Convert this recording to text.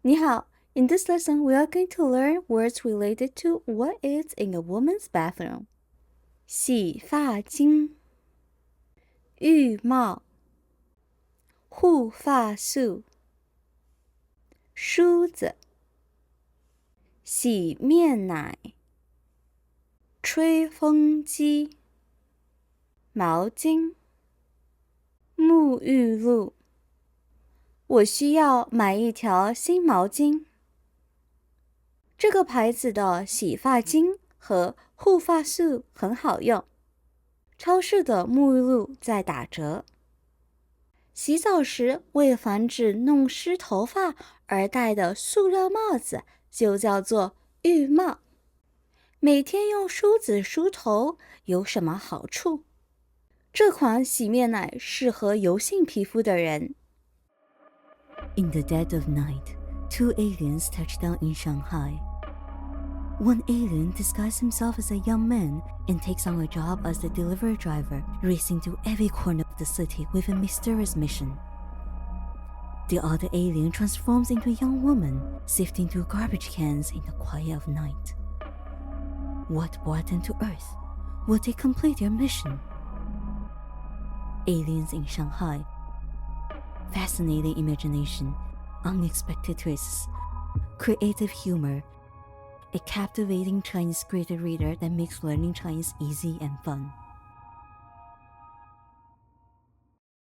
你好, in this lesson we are going to learn words related to what is in a woman's bathroom. 洗发精、浴帽、护发素、梳子、洗面奶、吹风机、毛巾、沐浴露。我需要买一条新毛巾。这个牌子的洗发精和护发素很好用。超市的沐浴露在打折。洗澡时为防止弄湿头发而戴的塑料帽子就叫做浴帽。每天用梳子梳头有什么好处？这款洗面奶适合油性皮肤的人。In the dead of night, two aliens touch down in Shanghai. One alien disguises himself as a young man and takes on a job as the delivery driver, racing to every corner of the city with a mysterious mission. The other alien transforms into a young woman, sifting through garbage cans in the quiet of night. What brought them to Earth? Will they complete their mission? Aliens in Shanghai. Fascinating imagination, unexpected twists, creative humor, a captivating Chinese creative reader that makes learning Chinese easy and fun.